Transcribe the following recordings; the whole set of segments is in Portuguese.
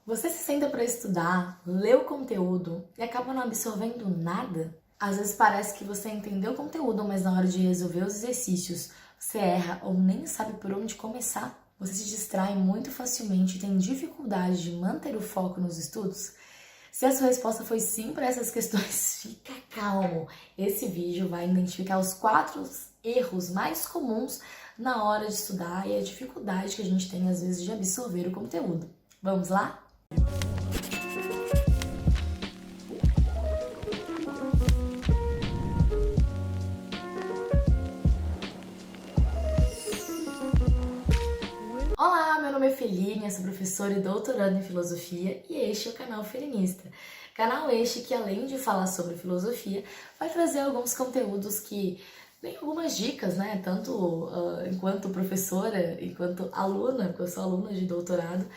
Você se senta para estudar, lê o conteúdo e acaba não absorvendo nada? Às vezes parece que você entendeu o conteúdo, mas na hora de resolver os exercícios, você erra ou nem sabe por onde começar. Você se distrai muito facilmente e tem dificuldade de manter o foco nos estudos? Se a sua resposta foi sim para essas questões, fica calmo. Esse vídeo vai identificar os 4 erros mais comuns na hora de estudar e a dificuldade que a gente tem às vezes de absorver o conteúdo. Vamos lá? Olá, meu nome é Feline, eu sou professora e doutoranda em filosofia e este é o canal Felinista. Canal este que, além de falar sobre filosofia, vai trazer alguns conteúdos que tem algumas dicas, né? Tanto enquanto professora, enquanto aluna, porque eu sou aluna de doutorado,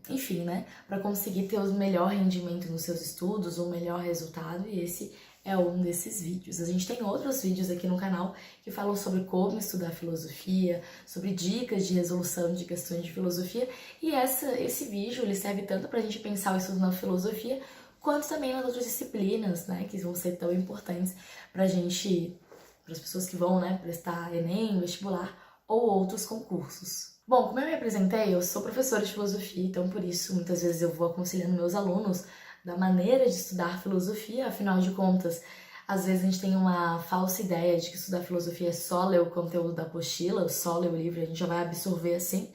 enfim, né? Para conseguir ter o melhor rendimento nos seus estudos, o melhor resultado, e esse é um desses vídeos. A gente tem outros vídeos aqui no canal que falam sobre como estudar filosofia, sobre dicas de resolução de questões de filosofia, e esse vídeo ele serve tanto para a gente pensar o estudo na filosofia, quanto também nas outras disciplinas, né, que vão ser tão importantes para as pessoas que vão, né, prestar Enem, vestibular ou outros concursos. Bom, como eu me apresentei, eu sou professora de filosofia, então por isso muitas vezes eu vou aconselhando meus alunos da maneira de estudar filosofia, afinal de contas, às vezes a gente tem uma falsa ideia de que estudar filosofia é só ler o conteúdo da apostila, só ler o livro, a gente já vai absorver assim.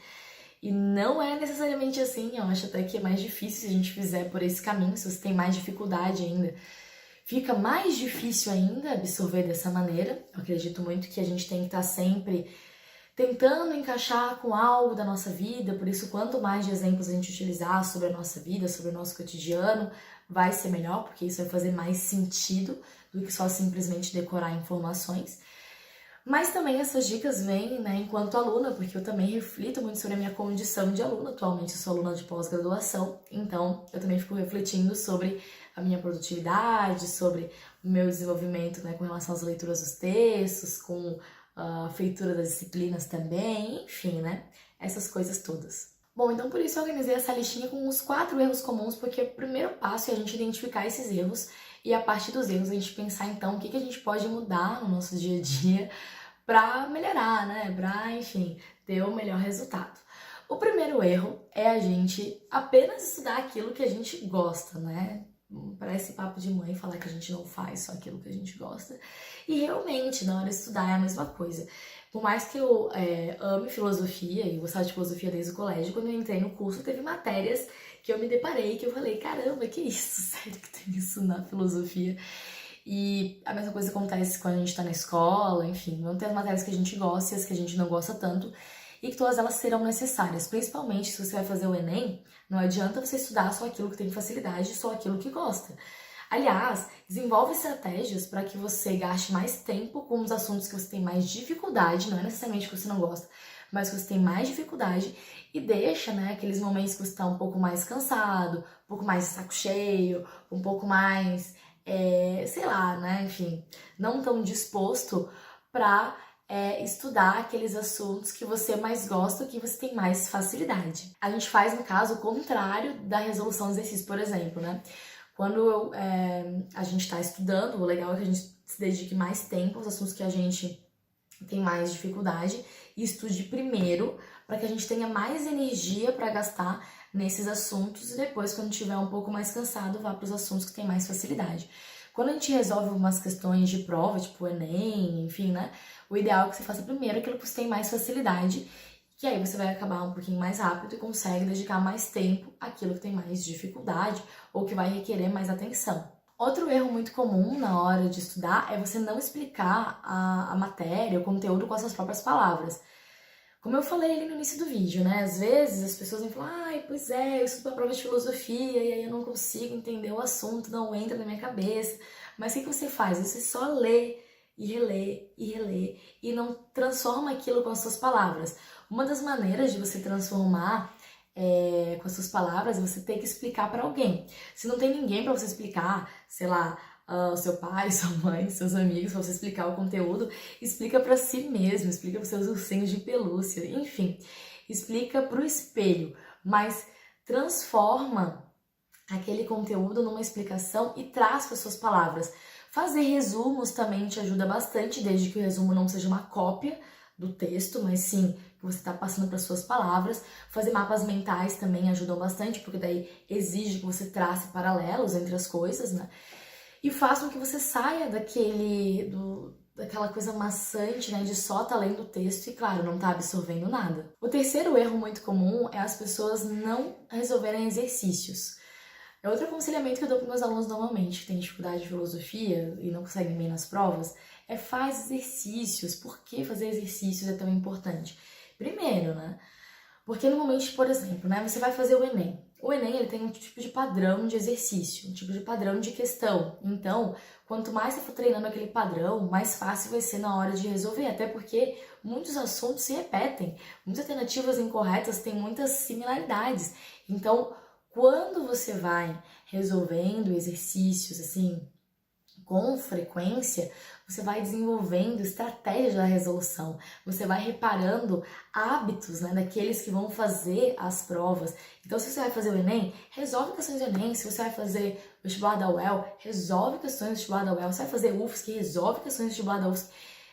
E não é necessariamente assim, eu acho até que é mais difícil se a gente fizer por esse caminho, se você tem mais dificuldade ainda. Fica mais difícil ainda absorver dessa maneira. Eu acredito muito que a gente tem que estar sempre tentando encaixar com algo da nossa vida, por isso quanto mais de exemplos a gente utilizar sobre a nossa vida, sobre o nosso cotidiano, vai ser melhor, porque isso vai fazer mais sentido do que só simplesmente decorar informações. Mas também essas dicas vêm, né, enquanto aluna, porque eu também reflito muito sobre a minha condição de aluna. Atualmente eu sou aluna de pós-graduação, então eu também fico refletindo sobre a minha produtividade, sobre o meu desenvolvimento, né, com relação às leituras dos textos, com a feitura das disciplinas também, enfim, né, essas coisas todas. Bom, então por isso eu organizei essa listinha com os 4 erros comuns, porque o primeiro passo é a gente identificar esses erros e a partir dos erros a gente pensar então o que a gente pode mudar no nosso dia a dia para melhorar, né? Para, enfim, ter o melhor resultado. O primeiro erro é a gente apenas estudar aquilo que a gente gosta, né? Parece papo de mãe falar que a gente não faz só aquilo que a gente gosta. E realmente, na hora de estudar é a mesma coisa. Por mais que eu ame filosofia e gostava de filosofia desde o colégio, quando eu entrei no curso teve matérias que eu me deparei que eu falei, caramba, que isso? Sério que tem isso na filosofia? E a mesma coisa acontece quando a gente tá na escola, enfim, vão ter as matérias que a gente gosta e as que a gente não gosta tanto, e que todas elas serão necessárias, principalmente se você vai fazer o Enem, não adianta você estudar só aquilo que tem facilidade, só aquilo que gosta. Aliás, desenvolve estratégias para que você gaste mais tempo com os assuntos que você tem mais dificuldade, não é necessariamente que você não gosta, mas que você tem mais dificuldade, e deixa, né, aqueles momentos que você está um pouco mais cansado, um pouco mais de saco cheio, um pouco mais sei lá, né, enfim, não tão disposto para estudar aqueles assuntos que você mais gosta, que você tem mais facilidade. A gente faz, no caso, o contrário da resolução do exercício, por exemplo, né? Quando a gente está estudando, o legal é que a gente se dedique mais tempo aos assuntos que a gente tem mais dificuldade e estude primeiro para que a gente tenha mais energia para gastar nesses assuntos e depois, quando estiver um pouco mais cansado, vá para os assuntos que tem mais facilidade. Quando a gente resolve algumas questões de prova, tipo o Enem, enfim, né? O ideal é que você faça primeiro aquilo que você tem mais facilidade, que aí você vai acabar um pouquinho mais rápido e consegue dedicar mais tempo àquilo que tem mais dificuldade ou que vai requerer mais atenção. Outro erro muito comum na hora de estudar é você não explicar a matéria, o conteúdo com as suas próprias palavras. Como eu falei ali no início do vídeo, né? Às vezes as pessoas vêm falar, ai, pois é, eu estudo para prova de filosofia e aí eu não consigo entender o assunto, não entra na minha cabeça. Mas o que você faz? Você só lê e relê e relê e não transforma aquilo com as suas palavras. Uma das maneiras de você transformar com as suas palavras é você ter que explicar para alguém. Se não tem ninguém para você explicar, sei lá, seu pai, sua mãe, seus amigos, pra você explicar o conteúdo, explica para si mesmo, explica para seus ursinhos de pelúcia, enfim, explica pro espelho, mas transforma aquele conteúdo numa explicação e traz para suas palavras. Fazer resumos também te ajuda bastante, desde que o resumo não seja uma cópia do texto, mas sim que você está passando para suas palavras. Fazer mapas mentais também ajudam bastante, porque daí exige que você trace paralelos entre as coisas, né? E faz com que você saia daquela coisa maçante, né, de só estar lendo o texto e, claro, não tá absorvendo nada. O terceiro erro muito comum é as pessoas não resolverem exercícios. É outro aconselhamento que eu dou para meus alunos normalmente, que têm dificuldade de filosofia e não conseguem bem nas provas, faz exercícios. Por que fazer exercícios é tão importante? Primeiro, né? Porque normalmente, por exemplo, né, você vai fazer o Enem. O Enem ele tem um tipo de padrão de exercício, um tipo de padrão de questão. Então, quanto mais você for treinando aquele padrão, mais fácil vai ser na hora de resolver. Até porque muitos assuntos se repetem, muitas alternativas incorretas têm muitas similaridades. Então, quando você vai resolvendo exercícios assim com frequência, você vai desenvolvendo estratégias da resolução, você vai reparando hábitos, né, daqueles que vão fazer as provas. Então, se você vai fazer o Enem, resolve questões do Enem. Se você vai fazer o vestibular da UEL, resolve questões do vestibular da UEL. Se você vai fazer UFSC, resolve questões do vestibular da UFSC.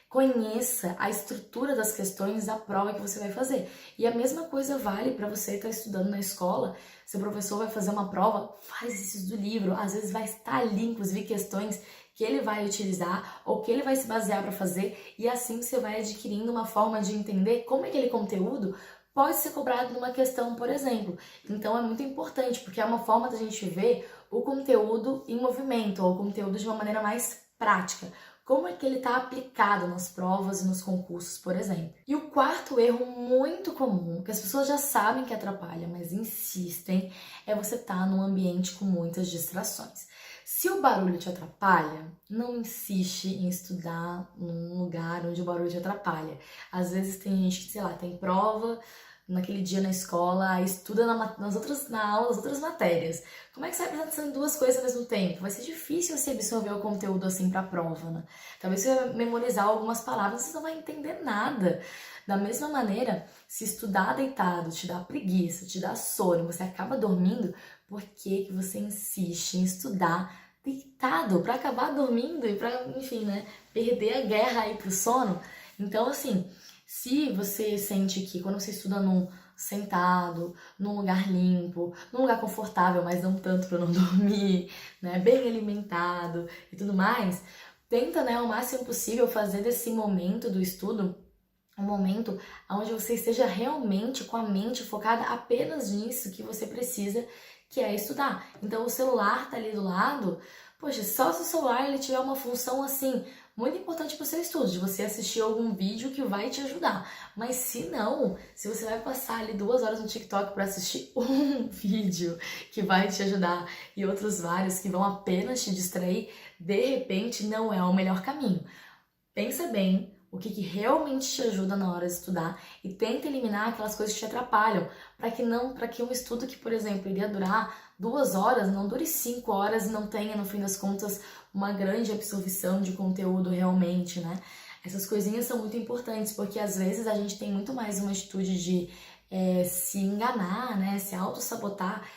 Conheça a estrutura das questões da prova que você vai fazer. E a mesma coisa vale para você que está estudando na escola. Seu professor vai fazer uma prova, faz exercícios do livro. Às vezes vai estar ali, inclusive, questões que ele vai utilizar ou que ele vai se basear para fazer. E assim você vai adquirindo uma forma de entender como aquele conteúdo pode ser cobrado numa questão, por exemplo. Então é muito importante, porque é uma forma da gente ver o conteúdo em movimento, ou o conteúdo de uma maneira mais prática. Como é que ele está aplicado nas provas e nos concursos, por exemplo. E o quarto erro muito comum, que as pessoas já sabem que atrapalha, mas insistem, é você estar num ambiente com muitas distrações. Se o barulho te atrapalha, não insiste em estudar num lugar onde o barulho te atrapalha. Às vezes tem gente que, sei lá, tem prova naquele dia na escola, estuda na aula, as outras matérias. Como é que você vai prestar atenção em duas coisas ao mesmo tempo? Vai ser difícil você absorver o conteúdo assim para a prova, né? Talvez você vai memorizar algumas palavras, você não vai entender nada. Da mesma maneira, se estudar deitado te dá preguiça, te dá sono, você acaba dormindo, por que que você insiste em estudar deitado para acabar dormindo e para, enfim, né, perder a guerra aí pro sono? Então, assim, se você sente que quando você estuda sentado, num lugar limpo, num lugar confortável, mas não tanto para não dormir, né, bem alimentado e tudo mais, tenta, né, o máximo possível fazer desse momento do estudo um momento onde você esteja realmente com a mente focada apenas nisso que você precisa, que é estudar. Então o celular tá ali do lado, poxa, só se o celular ele tiver uma função assim muito importante para o seu estudo, de você assistir algum vídeo que vai te ajudar. Mas se não, se você vai passar ali 2 horas no TikTok para assistir um vídeo que vai te ajudar e outros vários que vão apenas te distrair, de repente não é o melhor caminho. Pensa bem o que realmente te ajuda na hora de estudar e tenta eliminar aquelas coisas que te atrapalham, para que um estudo que, por exemplo, iria durar 2 horas, não dure 5 horas e não tenha, no fim das contas, uma grande absorção de conteúdo realmente, né? Essas coisinhas são muito importantes, porque às vezes a gente tem muito mais uma atitude de se enganar, né? Se auto-sabotar,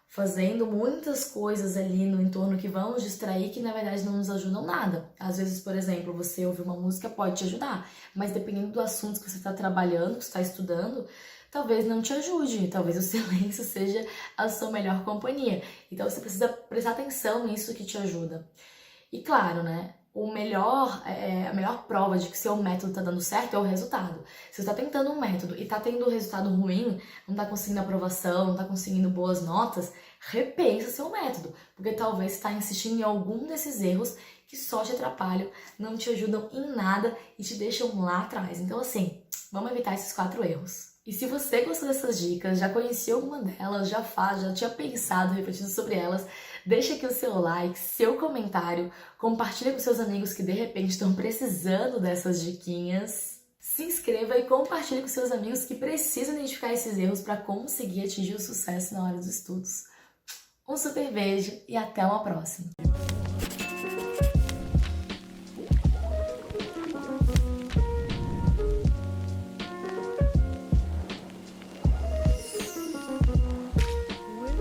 fazendo muitas coisas ali no entorno que vão nos distrair, que na verdade não nos ajudam nada. Às vezes, por exemplo, você ouvir uma música pode te ajudar, mas dependendo do assunto que você está trabalhando, que você está estudando, talvez não te ajude, talvez o silêncio seja a sua melhor companhia. Então você precisa prestar atenção nisso que te ajuda. E claro, né? A melhor prova de que seu método está dando certo é o resultado. Se você está tentando um método e está tendo um resultado ruim, não está conseguindo aprovação, não está conseguindo boas notas, repensa seu método, porque talvez você está insistindo em algum desses erros que só te atrapalham, não te ajudam em nada e te deixam lá atrás. Então, assim, vamos evitar esses 4 erros. E se você gostou dessas dicas, já conhecia alguma delas, já tinha pensado, refletido sobre elas, deixa aqui o seu like, seu comentário, compartilha com seus amigos que de repente estão precisando dessas diquinhas. Se inscreva e compartilhe com seus amigos que precisam identificar esses erros para conseguir atingir o sucesso na hora dos estudos. Um super beijo e até uma próxima!